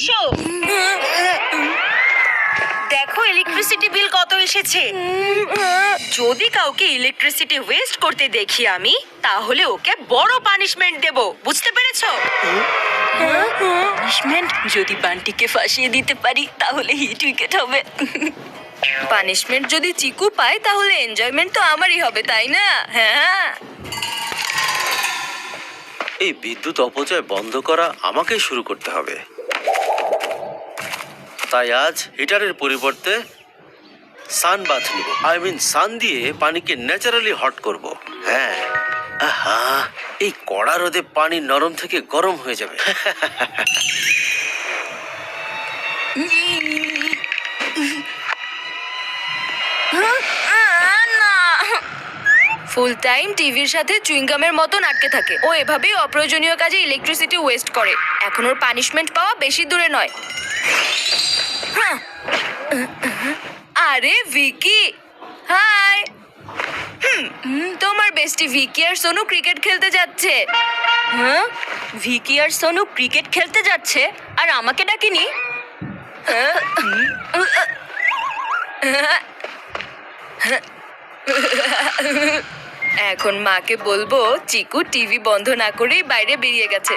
এসো। দেখো electricity bill কত এসেছে। যদি কাউকে ইলেকট্রিসিটি ওয়েস্ট করতে দেখি আমি, তাহলে ওকে বড় পানিশমেন্ট দেব, বুঝতে পেরেছো? পানিশমেন্ট? যদি বান্টিকে ফাঁসিয়ে দিতে পারি তাহলে হিট উইকেট হবে। পানিশমেন্ট যদি চিকু পায় তাহলে এনজয়মেন্ট তো আমারই হবে, তাই না? হ্যাঁ, এই বিদ্যুৎ অপচয় বন্ধ করা আমাকেই শুরু করতে হবে। তাই আজ হিটারের পরিবর্তে সান বাথ নিব। সান দিয়ে পানিকে ন্যাচারালি হট করব। হ্যাঁ, আহা, এই কড়া রোদে পানি নরম থেকে গরম হয়ে যাবে। ফুল টাইম টিভির সাথে চুইংগামের মতন আটকে থাকে। ও এভাবেই অপ্রয়োজনীয় কাজে ইলেকট্রিসিটি ওয়েস্ট করে। এখন ওর পানিশমেন্ট পাওয়া বেশি দূরে নয়। হ্যাঁ। আরে ভিকি, হাই। তোমার বেস্টি ভিকি আর সোনু ক্রিকেট খেলতে যাচ্ছে। হ্যাঁ, ভিকি আর সোনু ক্রিকেট খেলতে যাচ্ছে আর আমাকে ডাকেনি? এখন মাকে বলবো চিকু টিভি বন্ধ না করেই বাইরে বেরিয়ে গেছে।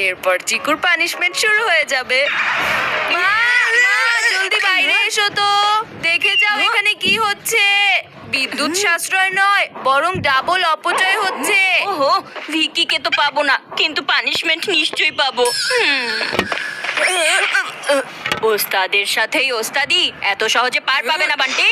এরপর চিকুর পানিশমেন্ট শুরু হয়ে যাবে। মা, মা, জলদি বাইরে এসো তো, দেখে যাও এখানে কি হচ্ছে। বিদ্যুৎ সাশ্রয় নয়, বরং ডাবল অপচয় হচ্ছে। ওহো, ভিকিকে তো পাবো না, কিন্তু পানিশমেন্ট নিশ্চয়ই পাবো। ওস্তাদের সাথেই ওস্তাদি, এত সহজে পার পাবে না বান্টি।